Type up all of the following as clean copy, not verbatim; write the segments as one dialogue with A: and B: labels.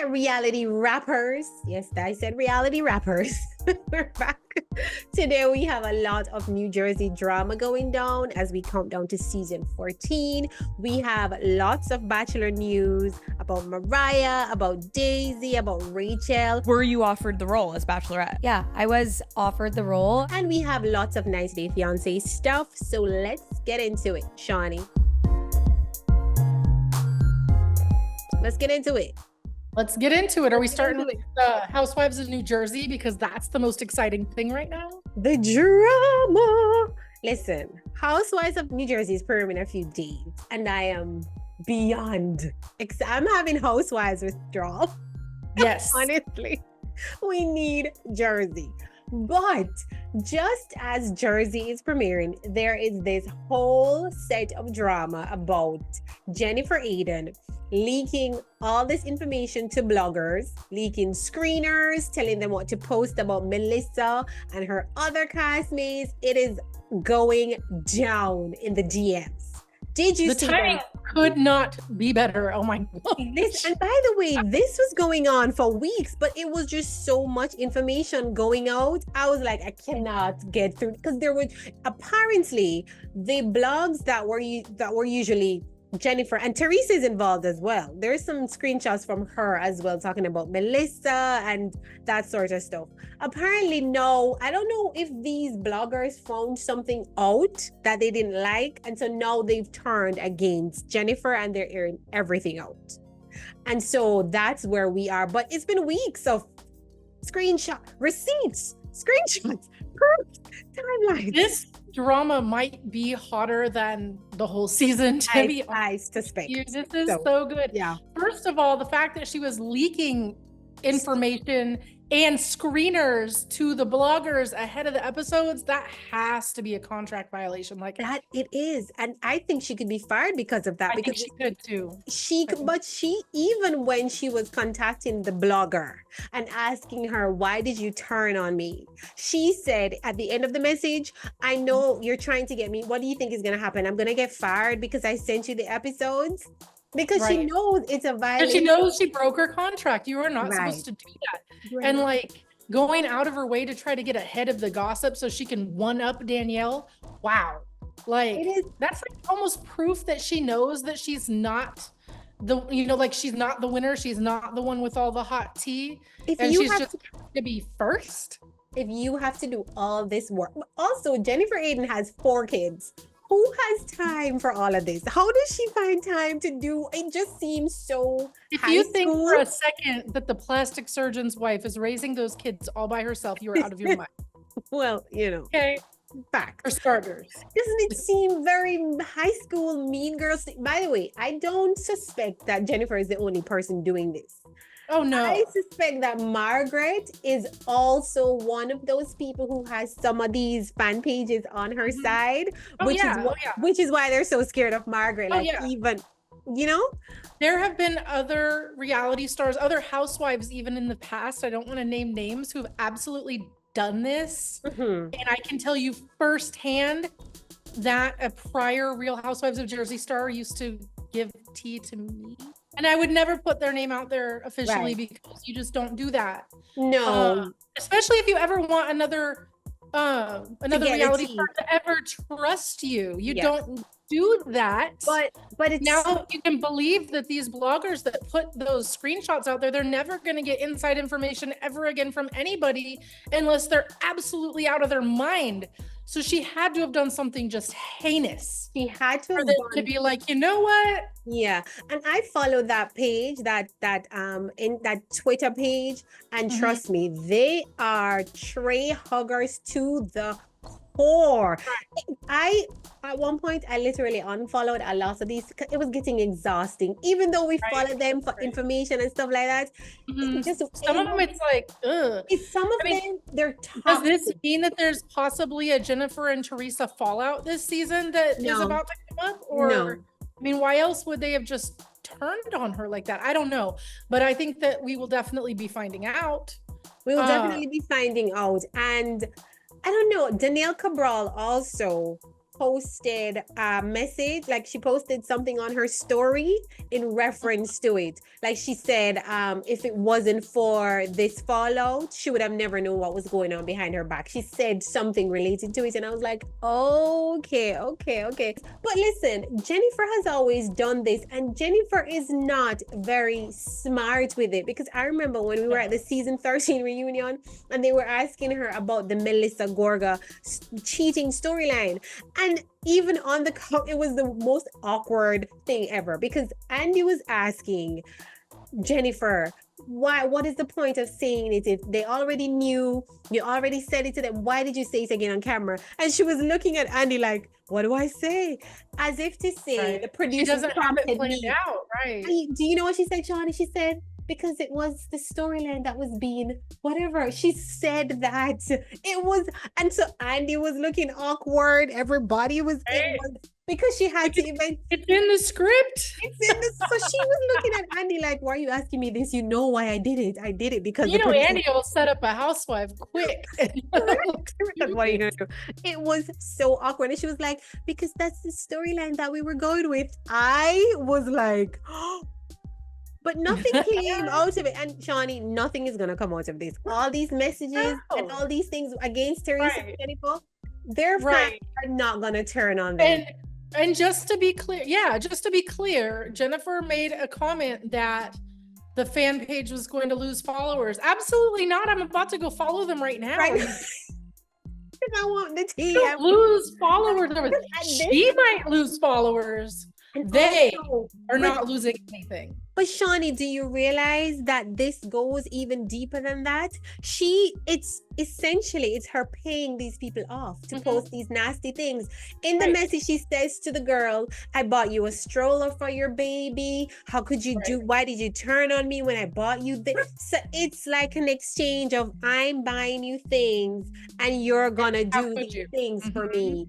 A: right, reality rappers. Yes, I said reality rappers. We're back. Today we have a lot of New Jersey drama going down as we count down to season 14. We have lots of Bachelor news about Mariah, about Daisy, about Rachel.
B: Were you offered the role as Bachelorette?
C: Yeah, I was offered the role.
A: And we have lots of 90 Day Fiancé stuff. So let's get into it, Shawnee. Let's get into it.
D: Let's get into it. Are we starting with Housewives of New Jersey? Because that's the most exciting thing right now.
A: The drama. Listen, Housewives of New Jersey is premiering in a few days, and I am beyond. I'm having Housewives withdrawal.
D: Yes.
A: Honestly, we need Jersey. But just as Jersey is premiering, there is this whole set of drama about Jennifer Aydin leaking all this information to bloggers, leaking screeners, telling them what to post about Melissa and her other castmates. It is going down in the DMs. Did you see
D: the timing
A: that?
D: Could not be better. Oh my God.
A: And by the way, this was going on for weeks, but it was just so much information going out. I was like, I cannot get through, because there were apparently the blogs that were usually Jennifer, and Teresa is involved as well. There's some screenshots from her as well talking about Melissa and that sort of stuff. Apparently, no, I don't know if these bloggers found something out that they didn't like, and so now they've turned against Jennifer and they're airing everything out. And so that's where we are. But it's been weeks of receipts, screenshots, proofs, timelines.
D: This drama might be hotter than the whole season.
A: I suspect.
D: This is so good.
A: Yeah.
D: First of all, the fact that she was leaking information and screeners to the bloggers ahead of the episodes, that has to be a contract violation. Like
A: that, it is, and I think she could be fired because of that.
D: I think she could too.
A: But she, even when she was contacting the blogger and asking her, "Why did you turn on me?" She said at the end of the message, "I know you're trying to get me. What do you think is going to happen? I'm going to get fired because I sent you the episodes." Because she knows it's a violation.
D: She knows she broke her contract. You are not supposed to do that.
A: Right.
D: And like going out of her way to try to get ahead of the gossip so she can one up Danielle. Wow. Like that's like almost proof that she knows that she's not she's not the winner. She's not the one with all the hot tea. And she's just to be first.
A: If you have to do all this work. Also, Jennifer Aydin has 4 kids. Who has time for all of this? How does she find time to do? It just seems so.
D: If you think for a second that the plastic surgeon's wife is raising those kids all by herself, you are out of your mind.
A: Well,
D: Okay.
A: Fact.
D: For starters.
A: Doesn't it seem very high school mean girls? By the way, I don't suspect that Jennifer is the only person doing this.
D: Oh no.
A: I suspect that Margaret is also one of those people who has some of these fan pages on her side, which is why they're so scared of Margaret. Even,
D: there have been other reality stars, other housewives even in the past, I don't want to name names, who have absolutely done this. And I can tell you firsthand that a prior Real Housewives of Jersey star used to give tea to me. And I would never put their name out there officially because you just don't do that.
A: No.
D: Especially if you ever want another reality star to ever trust you. You don't do that.
A: But it's
D: now you can believe that these bloggers that put those screenshots out there, they're never going to get inside information ever again from anybody unless they're absolutely out of their mind. So she had to have done something just heinous.
A: She had to
D: for them to be like, you know what?
A: Yeah, and I follow that page, that in that Twitter page, and trust me, they are tray huggers to the core. At one point I literally unfollowed a lot of these. It was getting exhausting, even though we follow them for information and stuff like that.
D: Some of them, it's like, ugh.
A: Some of them, they're toxic.
D: Does this mean that there's possibly a Jennifer and Teresa fallout this season that is about to come up? Or
A: no.
D: I mean, why else would they have just turned on her like that? I don't know, but I think that we will definitely be finding out.
A: We will definitely be finding out. And I don't know, Danielle Cabral also posted a message, like she posted something on her story in reference to it. Like she said, if it wasn't for this fallout, she would have never known what was going on behind her back. She said something related to it, and I was like, okay. But listen, Jennifer has always done this, and Jennifer is not very smart with it, because I remember when we were at the season 13 reunion and they were asking her about the Melissa Gorga cheating storyline, and even on the it was the most awkward thing ever, because Andy was asking Jennifer, what is the point of saying it if they already knew, you already said it to them, why did you say it again on camera? And she was looking at Andy like, what do I say? As if to say, the producer
D: She doesn't have it
A: prompted
D: planned
A: me.
D: out, right?
A: Do you know what she said, Johnny? She said, because it was the storyline that was being whatever. She said that it was, and so Andy was looking awkward. Everybody was, it was because she had to even.
D: It's in the script.
A: It's in the, so she was looking at Andy like, "Why are you asking me this? You know why I did it? I did it because
D: you know Andy will set up a housewife quick."
A: What are you gonna do? It was so awkward, and she was like, "Because that's the storyline that we were going with." I was like. But nothing came out of it. And Shawnee, nothing is going to come out of this. All these messages and all these things against Teresa and Jennifer, their fans are not going to turn on them.
D: And just to be clear, Jennifer made a comment that the fan page was going to lose followers. Absolutely not. I'm about to go follow them right now.
A: Right. I want the tea.
D: Don't lose followers. She might lose followers. And they are not losing anything.
A: But Shawnee, do you realize that this goes even deeper than that? It's her paying these people off to post these nasty things. In the message, she says to the girl, I bought you a stroller for your baby. How could you why did you turn on me when I bought you this? So it's like an exchange of I'm buying you things and you're gonna do these things for me.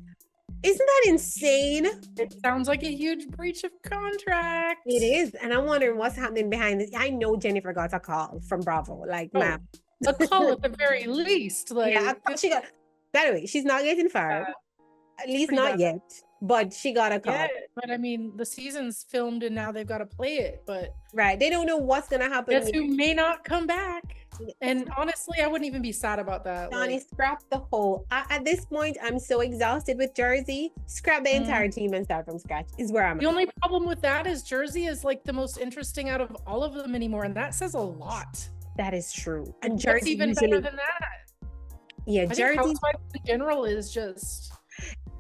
A: Isn't that insane?
D: It sounds like a huge breach of contract.
A: It is. And I'm wondering what's happening behind this. I know Jennifer got a call from Bravo. Like, ma'am.
D: A call at the very least. Like,
A: yeah, she got, by the way, she's not getting fired. At least not yet. But she got a call. Yeah,
D: but I mean, the season's filmed and now they've got to play it. But
A: right. They don't know what's going to happen.
D: Guess who may not come back. And honestly, I wouldn't even be sad about that.
A: Johnny, scrap the whole. At this point, I'm so exhausted with Jersey. Scrap the entire team and start from scratch is where I'm at.
D: The only problem with that is Jersey is like the most interesting out of all of them anymore. And that says a lot.
A: That is true. And Jersey
D: even usually, better than that.
A: Yeah, Jersey
D: in general is just.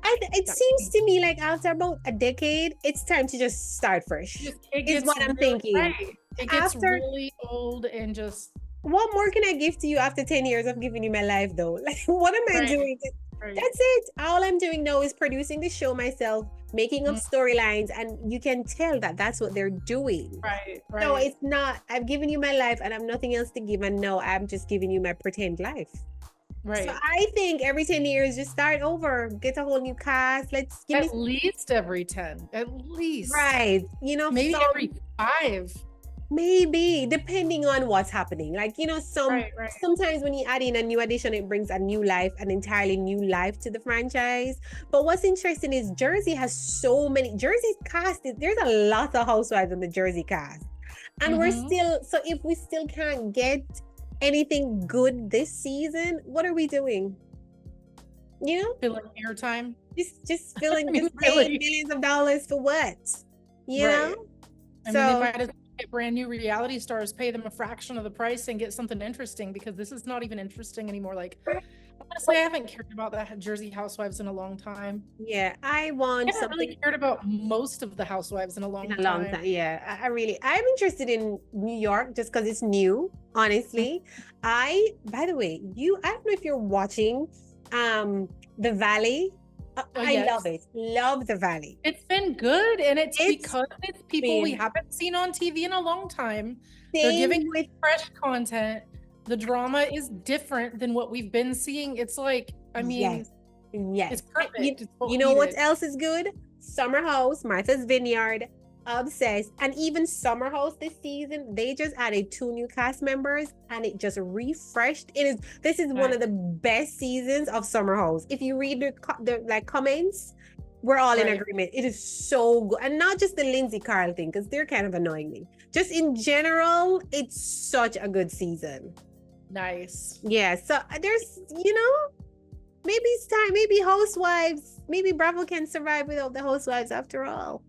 A: And it seems to me like after about a decade, it's time to just start fresh. Is what I'm thinking.
D: Right. It gets really old and just.
A: What more can I give to you after 10 years of giving you my life, though? Like, what am I doing? That's it. All I'm doing now is producing the show myself, making up storylines, and you can tell that that's what they're doing.
D: Right.
A: So it's not, I've given you my life and I have nothing else to give, and no, I'm just giving you my pretend life.
D: Right.
A: So I think every 10 years, just start over, get a whole new cast. Let's give
D: at least every 10, at least.
A: Right. You know,
D: maybe every 5.
A: Maybe, depending on what's happening. Like, you know, sometimes when you add in a new addition, it brings a new life, an entirely new life to the franchise. But what's interesting is Jersey has so many, Jersey's cast, there's a lot of housewives in the Jersey cast. And we're still, so if we still can't get anything good this season, what are we doing? You know?
D: Filling airtime?
A: Just filling, just paying millions of dollars for what? You know?
D: I mean, they might as well get brand new reality stars, pay them a fraction of the price and get something interesting, because this is not even interesting anymore. Like, honestly, I haven't cared about the Jersey Housewives in a long time.
A: Yeah, I haven't
D: really cared about most of the Housewives in a long time.
A: Yeah, I'm interested in New York just because it's new, honestly. By the way, I don't know if you're watching The Valley. I love it. Love The Valley.
D: It's been good, and it's because it's people we haven't seen on TV in a long time. They're giving fresh content. The drama is different than what we've been seeing. It's like, I mean, it's perfect.
A: You know what else is good? Summer House, Martha's Vineyard, Obsessed, and even Summer House this season, they just added 2 new cast members and it just refreshed. This is one of the best seasons of Summer House. If you read the comments, We're all in
D: Right.
A: agreement. It is so good. And not just the Lindsay Carl thing, because they're kind of annoying me. Just in general, it's such a good season.
D: Nice.
A: Yeah. So there's, maybe it's time. Maybe Housewives, maybe Bravo can survive without the Housewives after all.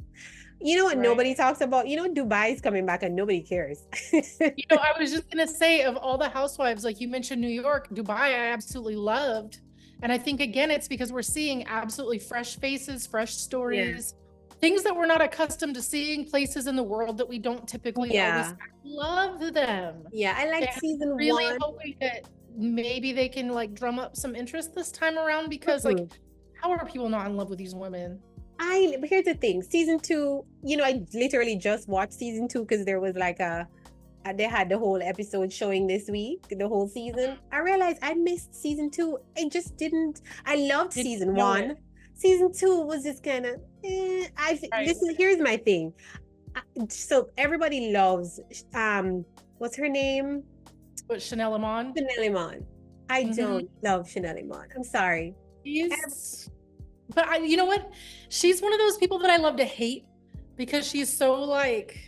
A: You know what
D: Right.
A: nobody talks about? Dubai is coming back and nobody cares.
D: I was just gonna say, of all the housewives, like you mentioned New York, Dubai, I absolutely loved. And I think again, it's because we're seeing absolutely fresh faces, fresh stories, things that we're not accustomed to seeing, places in the world that we don't typically always. I love them.
A: Yeah, I like
D: And
A: season
D: really
A: one.
D: hoping that maybe they can like drum up some interest this time around, because like, how are people not in love with these women?
A: But here's the thing, season 2, I literally just watched season 2 because there was like they had the whole episode showing this week, the whole season. I realized I missed season 2. I just didn't. I loved season 1. Season 2 was just kind of. Here's my thing. So everybody loves what's her name?
D: What, Chanel Iman?
A: Chanel Iman. I don't love Chanel Iman. I'm sorry.
D: But you know what? She's one of those people that I love to hate because she's so like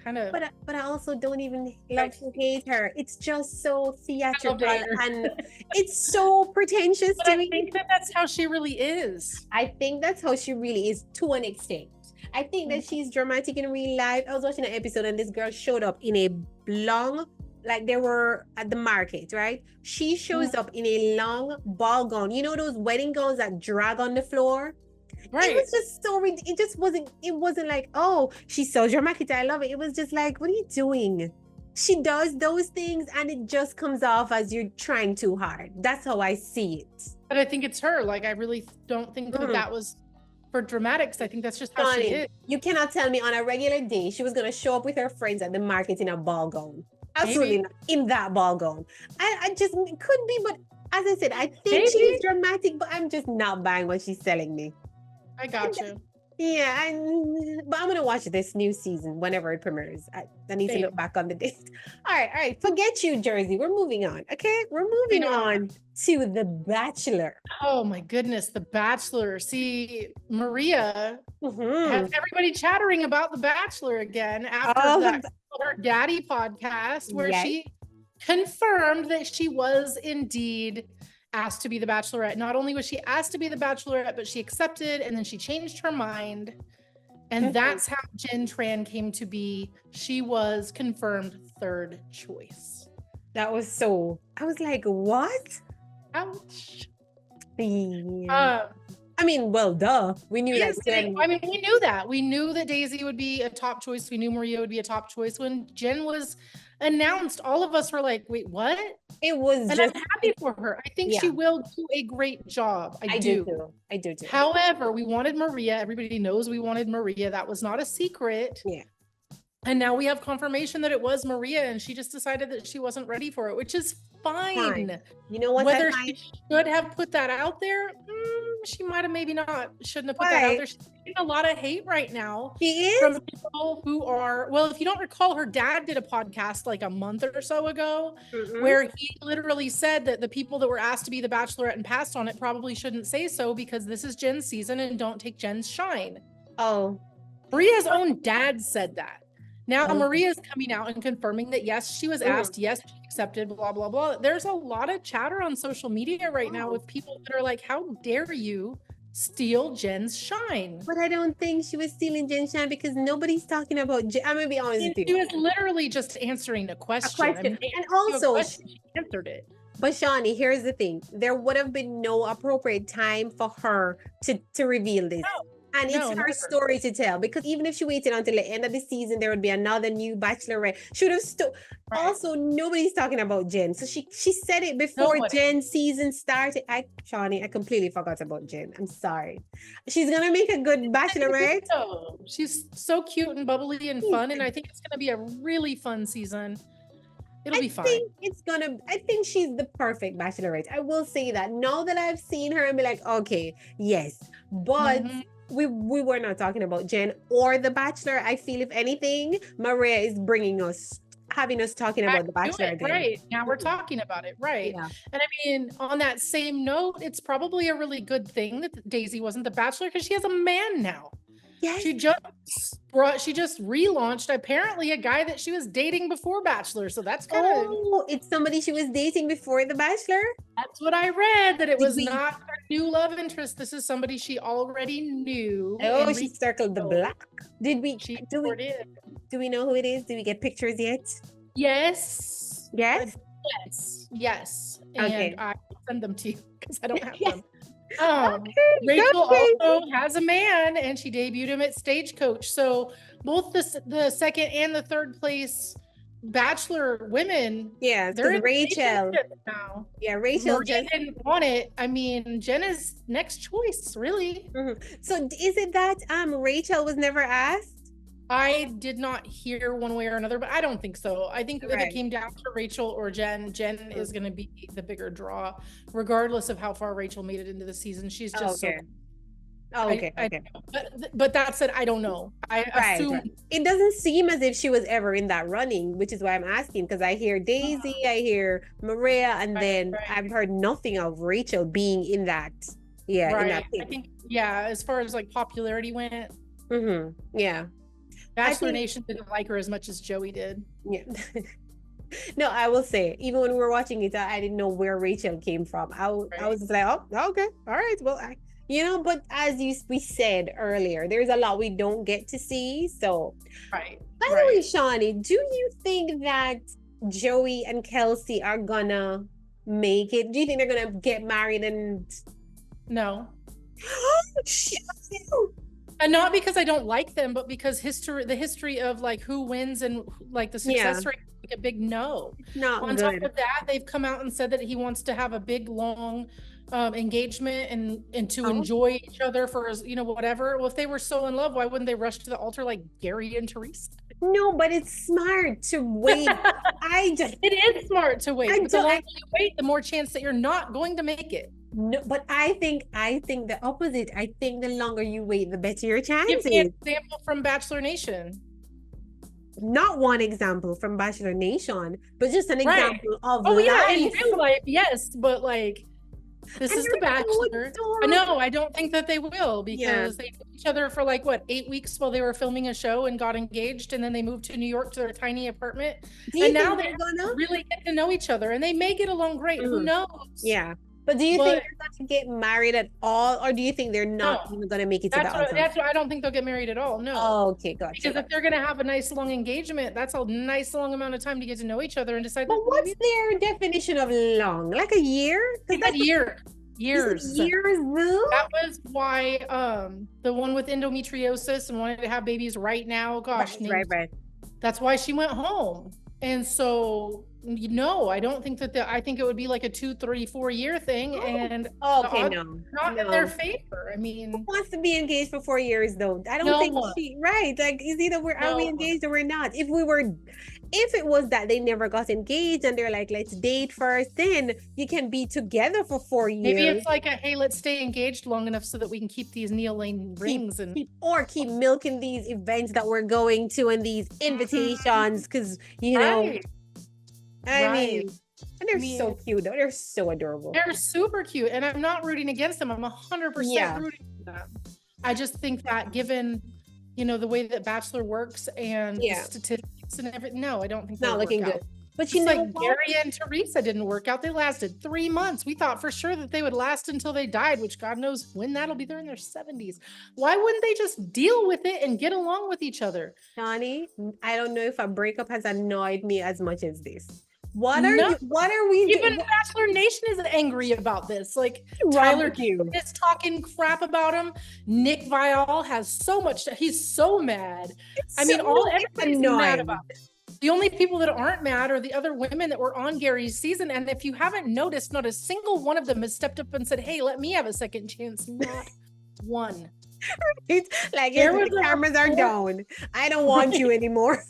D: kind of.
A: But I also don't even love to hate her. It's just so theatrical and it's so pretentious to me.
D: I think that's how she really is.
A: I think that's how she really is to an extent. I think that she's dramatic in real life. I was watching an episode and this girl showed up in a long, like they were at the market, right? She shows up in a long ball gown. You know those wedding gowns that drag on the floor? Right. It was just so, it wasn't like, oh, she's so dramatic, I love it. It was just like, what are you doing? She does those things and it just comes off as you're trying too hard. That's how I see it.
D: But I think it's her. Like, I really don't think that was for dramatics. I think that's just how she is.
A: You cannot tell me on a regular day she was going to show up with her friends at the market in a ball gown. Absolutely not in that ball gown. I just, it could be, but as I said, I think she's dramatic, but I'm just not buying what she's selling me.
D: I got you.
A: Yeah, but I'm gonna watch this new season whenever it premieres. I need to look back on the date. All right. Forget you, Jersey. We're moving on. Okay, we're moving on to The Bachelor.
D: Oh my goodness, The Bachelor. See, Maria has everybody chattering about The Bachelor again after her Daddy podcast, where she confirmed that she was indeed asked to be the Bachelorette. Not only was she asked to be the Bachelorette, but she accepted, and then she changed her mind. And that's how Jen Tran came to be. She was confirmed third choice.
A: That was so, I was like, what?
D: Ouch.
A: Yeah. I mean, well, duh. We knew that.
D: We knew that. We knew that Daisy would be a top choice. We knew Maria would be a top choice. When Jen was announced, all of us were like, wait, what?
A: It was
D: and I'm happy for her. I think she will do a great job. I do too. However, we wanted Maria. Everybody knows we wanted Maria. That was not a secret.
A: Yeah.
D: And now we have confirmation that it was Maria, and she just decided that she wasn't ready for it, which is fine.
A: You know what?
D: Whether she should have put that out there, she might have maybe not. Shouldn't have put that out there. She's getting a lot of hate right now.
A: She is?
D: From people who are, well, if you don't recall, her dad did a podcast like a month or so ago where he literally said that the people that were asked to be the Bachelorette and passed on it probably shouldn't say so because this is Jen's season and don't take Jen's shine.
A: Oh.
D: Maria's own dad said that. Now Maria's coming out and confirming that yes, she was asked, yes, she accepted, blah, blah, blah. There's a lot of chatter on social media right now with people that are like, how dare you steal Jen's shine?
A: But I don't think she was stealing Jen's shine because nobody's talking about Jen. I'm gonna be honest with you.
D: She was literally just answering a question.
A: And also,
D: she answered it.
A: But Shawnee, here's the thing. There would have been no appropriate time for her to reveal this. And it's her story to tell, because even if she waited until the end of the season, there would be another new Bachelorette. Should have Also, nobody's talking about Jen. So she said it before Jen's season started. Shawnee, I completely forgot about Jen. I'm sorry. She's gonna make a good Bachelorette.
D: She's so cute and bubbly and fun, and I think it's gonna be a really fun season. It'll be fine.
A: I think she's the perfect Bachelorette. I will say that. Now that I've seen her and be like, okay, yes. But we were not talking about Jen or The Bachelor. I feel if anything, Maria is bringing us having us talking about The Bachelor again.
D: Right. Now we're talking about it. Right.
A: Yeah.
D: And I mean, on that same note, it's probably a really good thing that Daisy wasn't the Bachelor because she has a man now.
A: Yes.
D: She just relaunched apparently a guy that she was dating before Bachelor. So that's kind of
A: it's somebody she was dating before The Bachelor?
D: that's what I read, that it was
A: we-
D: not her new love interest. This is somebody she already knew.
A: Oh,
D: and
A: she circled the black. Did we
D: She
A: do
D: sure
A: we
D: did.
A: do we know who it is? Do we get pictures yet?
D: Yes.
A: Yes.
D: Yes. And
A: Okay.
D: I will send them to you because I don't have
A: Yes.
D: them.
A: Okay,
D: Rachel
A: okay.
D: also has a man, and she debuted him at Stagecoach. So both the second and the third place Bachelor women,
A: Yeah,
D: they're in
A: Rachel.
D: relationships now.
A: Yeah, Rachel
D: Maria
A: just.
D: didn't want it. I mean, Jenna's next choice, really.
A: So is it that Rachel was never asked?
D: I did not hear one way or another, but I don't think so. I think if
A: Right.
D: it came down to Rachel or Jen is going to be the bigger draw, regardless of how far Rachel made it into the season. She's just
A: Okay.
D: so.
A: Okay.
D: I don't know. But that said, I don't know. I assume
A: Right. It doesn't seem as if she was ever in that running, which is why I'm asking, because I hear Daisy, I hear Maria, and then
D: right.
A: I've heard nothing of Rachel being in that. Yeah, in that
D: I
A: thing.
D: think as far as like popularity went,
A: Yeah.
D: Bachelor
A: think-
D: Nation didn't like her as much as Joey did.
A: Yeah. No, I will say, even when we were watching it, I didn't know where Rachel came from. I was just like, oh, okay, all right, well, but as we said earlier, there's a lot we don't get to see. So,
D: Right.
A: by the way, Shawnee, do you think that Joey and Kelsey are gonna make it? Do you think they're gonna get married and?
D: No.
A: Shit.
D: And not because I don't like them, but because the history of like who wins and like the success rate is like a big no.
A: Not
D: On
A: good.
D: top of that, they've come out and said that he wants to have a big long engagement and to enjoy each other for whatever. Well, if they were so in love, why wouldn't they rush to the altar like Gary and Teresa?
A: No, but it's smart to wait.
D: It is smart to wait. But the
A: don't-
D: longer you wait, the more chance that you're not going to make it.
A: No, but I think the opposite. I think the longer you wait, the better your
D: Give
A: chances.
D: me an example from Bachelor Nation.
A: Not one example from Bachelor Nation, but just an
D: Right.
A: example of
D: Oh yeah, in
A: life.
D: real life, yes, but like this
A: And
D: is the
A: they're so
D: Bachelor.
A: adorable.
D: No, I don't think that they will because they knew each other for like 8 weeks while they were filming a show and got engaged, and then they moved to New York to their tiny apartment,
A: Do you
D: and
A: think
D: now
A: they're
D: they
A: gonna?
D: really get to know each other, and they may get along great. Who knows?
A: Yeah. But do you
D: But-
A: think they're going to get married at all, or do you think they're not even going to make it to the altar?
D: That's what I don't think they'll get married at all. No.
A: Okay, gotcha.
D: Because if they're gonna have a nice long engagement, that's a nice long amount of time to get to know each other and decide.
A: But
D: that
A: what's
D: maybe
A: their definition of long? Like a year?
D: they said years.
A: Years, Lou?
D: That was why the one with endometriosis and wanted to have babies right now. Gosh,
A: Right.
D: that's why she went home. And so I don't think I think it would be like a 2, 3, 4 year thing. And
A: Okay,
D: the
A: no.
D: odds are not in their favor. I mean,
A: Who wants to be engaged for 4 years though? I don't
D: No
A: think
D: one.
A: right. Like it's either are we
D: No.
A: engaged or we're not. If it was that they never got engaged and they're like, let's date first, then you can be together for 4 years.
D: maybe it's like hey, let's stay engaged long enough so that we can keep these Neil Lane rings and
A: keep milking these events that we're going to and these invitations because
D: Right.
A: I
D: Right.
A: mean, and they're so cute though. They're so adorable.
D: They're super cute, and I'm not rooting against them. I'm 100%
A: Yeah.
D: rooting for them. I just think that given, the way that Bachelor works and the statistics and everything, no, I don't think
A: Not
D: they'll
A: looking
D: work
A: good.
D: out.
A: But
D: Just
A: you know
D: like
A: what?
D: Gary and Teresa didn't work out. They lasted 3 months. We thought for sure that they would last until they died, which God knows when that'll be. They're in their 70s. Why wouldn't they just deal with it and get along with each other?
A: Johnny, I don't know if a breakup has annoyed me as much as this. What
D: No.
A: are we
D: Even
A: doing?
D: Bachelor Nation is angry about this. Like
A: What's wrong
D: Tyler
A: with you?
D: is talking crap about him. Nick Viall has so much. He's so mad. I mean, everybody's mad
A: annoying.
D: about it. The only people that aren't mad are the other women that were on Gary's season. And if you haven't noticed, not a single one of them has stepped up and said, "Hey, let me have a second chance." Not one.
A: It's like
D: There
A: the
D: was a
A: cameras are down. I don't want you anymore.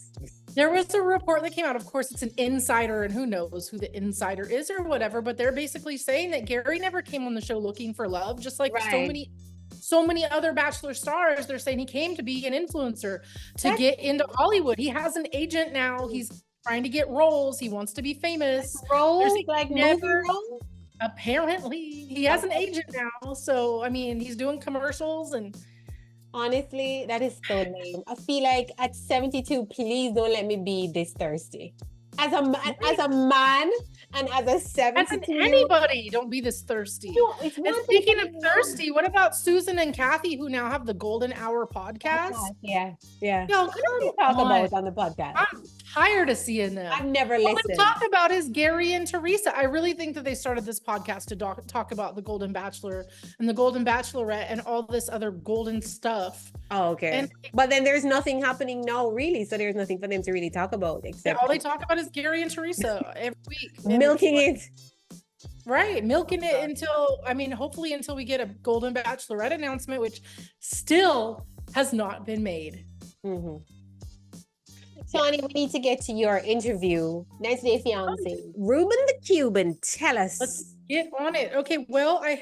D: There was a report that came out. Of course, it's an insider, and who knows who the insider is or whatever. But they're basically saying that Gary never came on the show looking for love, just like
A: Right.
D: so many other Bachelor stars. They're saying he came to be an influencer to get into Hollywood. He has an agent now. He's trying to get roles. He wants to be famous.
A: Roles,
D: There's
A: like
D: never-
A: movie roles?
D: Apparently, he has an agent now. So, I mean, he's doing commercials and
A: Honestly, that is so lame. I feel like at 72, please don't let me be this thirsty. As a man and as a
D: as
A: 72
D: an anybody, don't be this thirsty.
A: it's
D: And
A: one thing
D: speaking
A: to
D: of
A: be
D: thirsty, what about Susan and Kathy, who now have the Golden Hour podcast?
A: Yeah.
D: Yo,
A: What do we talk about on the podcast?
D: I'm tired of seeing them.
A: I've never
D: All
A: listened.
D: they talk about is Gary and Teresa. I really think that they started this podcast to talk about the Golden Bachelor and the Golden Bachelorette and all this other golden stuff.
A: Oh, okay.
D: And
A: But then there's nothing happening now, really. So there's nothing for them to really talk about except
D: all they talk about is Gary and Teresa every week. And
A: milking it.
D: Right, milking it until, I mean, hopefully until we get a Golden Bachelorette announcement, which still has not been made.
A: Mm-hmm. Shawnee, we need to get to your interview. 90 Day Fiance. Ruben the Cuban, tell us.
D: Let's get on it. Okay, well, I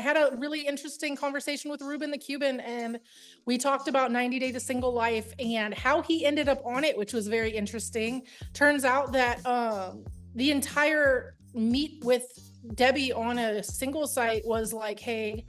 D: had a really interesting conversation with Ruben the Cuban, and we talked about 90 Day to Single Life and how he ended up on it, which was very interesting. Turns out that the entire meet with Debbie on a single site was like, hey,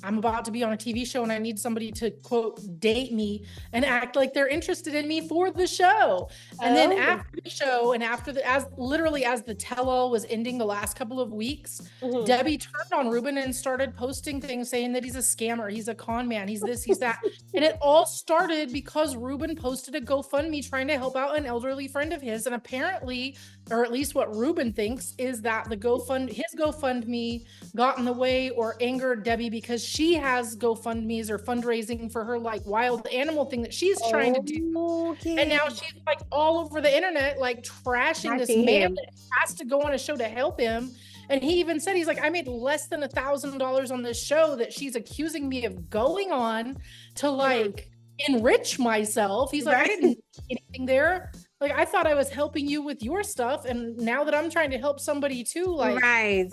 D: I'm about to be on a TV show and I need somebody to quote date me and act like they're interested in me for the show. And then after the show and after as the tell-all was ending the last couple of weeks, Debbie turned on Ruben and started posting things saying that he's a scammer, he's a con man, he's this, he's that. And it all started because Ruben posted a GoFundMe trying to help out an elderly friend of his. And apparently, or at least what Ruben thinks, is that his GoFundMe got in the way or angered Debbie because she has GoFundMes or fundraising for her like wild animal thing that she's trying to do.
A: Okay.
D: And now she's like all over the internet, like trashing this man that has to go on a show to help him. And he even said, he's like, I made less than $1,000 on this show that she's accusing me of going on to like enrich myself. He's like, I didn't do anything there. Like, I thought I was helping you with your stuff. And now that I'm trying to help somebody too, like.
A: Right.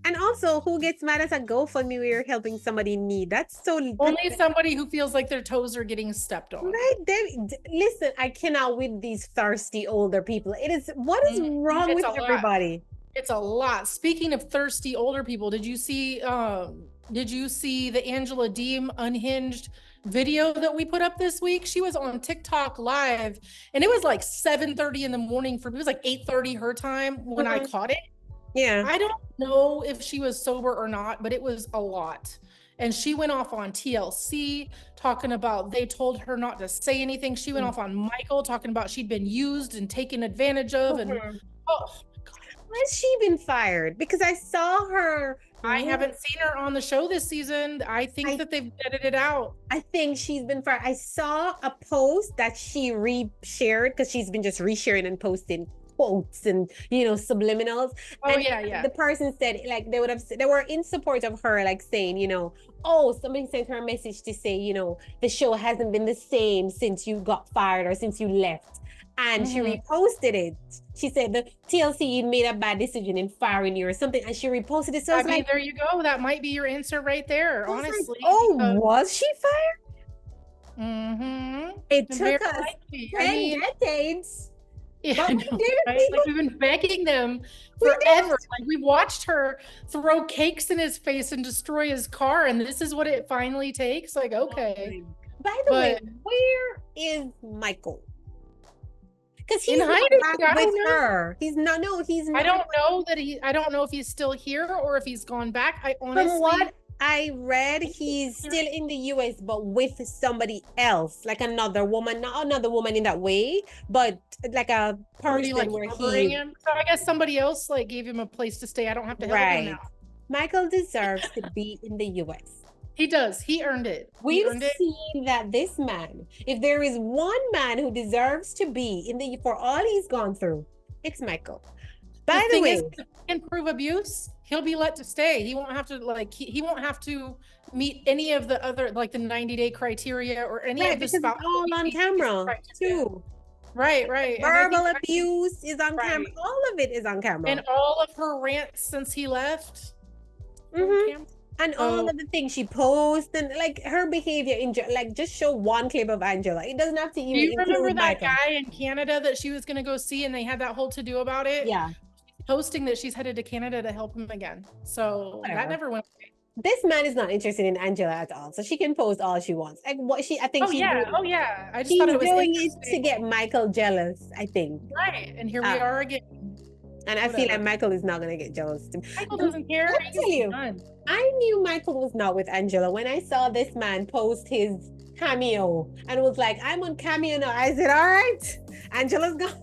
A: And also, who gets mad at a GoFundMe where you're helping somebody in need? That's so...
D: Only somebody who feels like their toes are getting stepped on.
A: Right. Listen, I cannot with these thirsty older people. What is wrong with everybody?
D: It's a lot. Speaking of thirsty older people, did you see the Angela Deem unhinged video that we put up this week? She was on TikTok live and it was like 7:30 in the morning it was like 8:30 her time when I caught it.
A: Yeah.
D: I don't know if she was sober or not, but it was a lot. And she went off on TLC talking about they told her not to say anything. She went off on Michael talking about she'd been used and taken advantage of. And oh my God.
A: Has she been fired? Because I saw her.
D: I haven't seen her on the show this season. I think that they've edited it out.
A: I think she's been fired. I saw a post that she re-shared because she's been just resharing and posting quotes and subliminals.
D: Oh,
A: and
D: yeah.
A: The person said like they were in support of her, like saying, somebody sent her a message to say, the show hasn't been the same since you got fired or since you left. And she reposted it. She said the TLC made a bad decision in firing you or something, and she reposted it. So I was like,
D: there you go. That might be your answer right there, honestly.
A: Like, was she fired?
D: Mm-hmm.
A: It took us 10 decades.
D: Yeah, like we've been begging them forever. Like we watched her throw cakes in his face and destroy his car, and this is what it finally takes. Like, okay.
A: By the way, where is Michael? Because he's
D: in hiding
A: with her. He's not. No, he's not.
D: I don't know if he's still here or if he's gone back. I honestly.
A: From what I read, he's still in the US, but with somebody else, like another woman, not another woman in that way, but like a person
D: like
A: where
D: him. So I guess somebody else like gave him a place to stay. I don't have to help him now.
A: Michael deserves to be in the US.
D: He does. He earned it.
A: We've seen that this man, if there is one man who deserves to be for all he's gone through, it's Michael. By the way,
D: if he can prove abuse, he'll be let to stay. He won't have to he won't have to meet any of the other the 90-day criteria or any of the
A: spouse. It's all on camera too.
D: Right.
A: Verbal abuse is on camera. All of it is on camera.
D: And all of her rants since he left.
A: And all of the things she posts and like her behavior like just show one clip of Angela. It doesn't have to even
D: Do you remember
A: include
D: that
A: Michael.
D: guy in Canada that she was going to go see and they had that whole to-do about it?
A: Yeah.
D: Posting that she's headed to Canada to help him again. So
A: Whatever.
D: that never went away.
A: This man is not interested in Angela at all, so she can post all she wants. Like I think she's doing,
D: I just
A: she's
D: thought it was
A: doing it to
D: interesting.
A: get Michael jealous, I think.
D: Right. And here we are again.
A: And I feel like Michael is not gonna get jealous.
D: Michael doesn't care.
A: Let me tell you, I knew Michael was not with Angela when I saw this man post his Cameo and was like, I'm on Cameo now. I said, all right, Angela's gone.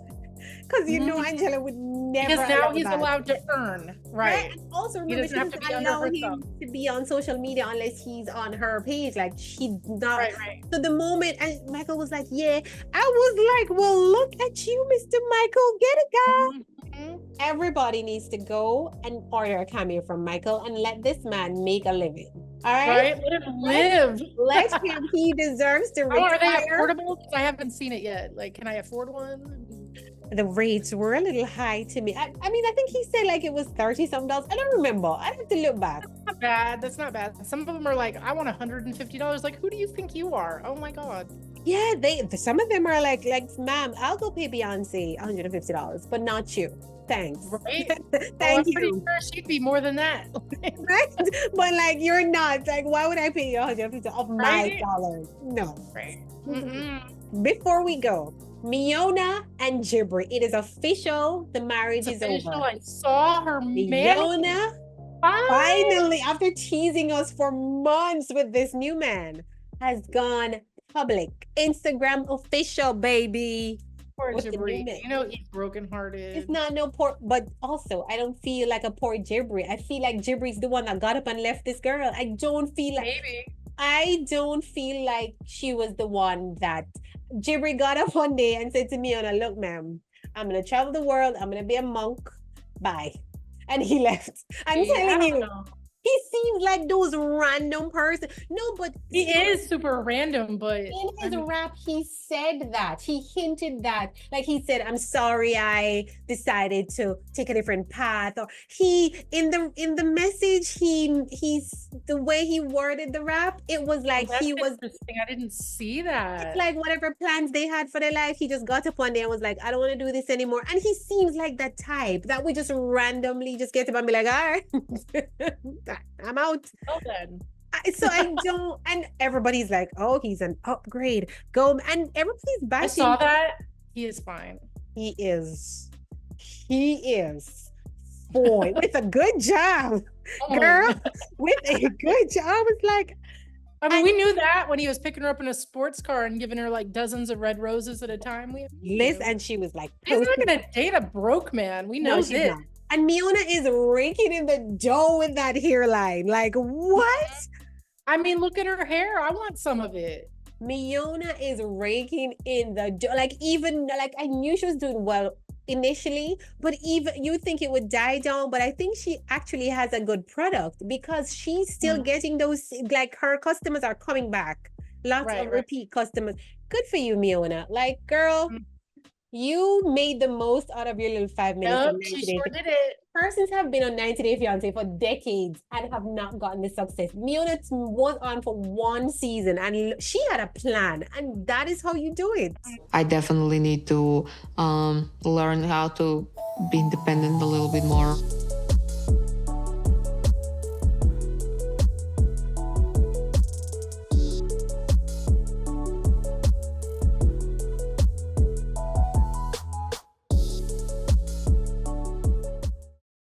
A: Because you know Angela would never.
D: Because now he's allowed to earn. Right.
A: Also, remember, she doesn't allow him to be on social media unless he's on her page. Like, she's not.
D: Right.
A: So the moment, and Michael was like, yeah, I was like, well, look at you, Mr. Michael. Get it, guy. Everybody needs to go and order a Cameo from Michael and let this man make a living. All right?
D: Let him live.
A: Let him. He deserves to retire.
D: Are they affordable? Because I haven't seen it yet. Like, can I afford one?
A: The rates were a little high to me. I mean, I think he said like it was $30-something. I don't remember. I have to look back.
D: That's not bad. Some of them are like, I want $150. Like, who do you think you are? Oh my God.
A: Yeah, some of them are like, ma'am, I'll go pay Beyonce $150, but not you. Thanks.
D: Right?
A: Thank you.
D: I'm pretty sure she'd be more than that.
A: Right? But like, you're not. Like, why would I pay you $150 of my dollars? No.
D: Right.
A: Before we go, Miona and Jibri, it is official. The marriage is over.
D: I saw her
A: Miona finally, after teasing us for months with this new man, has gone public. Instagram official, baby.
D: Poor Jibri. You know he's brokenhearted.
A: It's not no poor, but also I don't feel like a poor Jibri. I feel like Jibri's the one that got up and left this girl. I don't feel like she was the one that Jibri got up one day and said to Miona, look, ma'am, I'm gonna travel the world, I'm gonna be a monk. Bye. And he left. I'm telling you. He seems like those random person. No, but
D: he is super random, but
A: in his rap, he said that. He hinted that. Like he said, I'm sorry I decided to take a different path. Or he in the message, he's the way he worded the rap, it was like he was
D: interesting. I didn't see that.
A: It's like whatever plans they had for their life, he just got up one day and was like, I don't want to do this anymore. And he seems like that type that we just randomly just get up and be like, all right. I'm out.
D: Well then.
A: So I don't, and everybody's like, oh, he's an upgrade. Go, and everybody's bashing.
D: I saw that. He is fine.
A: He is. Boy, with a good job, girl. With a good job. I was like,
D: I mean, we knew that when he was picking her up in a sports car and giving her like dozens of red roses at a time.
A: And she was like,
D: she's not gonna date a broke man. We know this.
A: Not. And Miona is raking in the dough with that hairline. Like, what?
D: I mean, look at her hair. I want some of it.
A: Miona is raking in the dough. Like, even, like, I knew she was doing well initially, but even, you think it would die down, but I think she actually has a good product because she's still getting those, like, her customers are coming back. Lots of repeat customers. Good for you, Miona. Like, girl, you made the most out of your little 5 minutes.
D: Yep, she sure did it.
A: Persons have been on 90 Day Fiancé for decades and have not gotten the success. Miona was on for one season and she had a plan, and that is how you do it.
E: I definitely need to learn how to be independent a little bit more.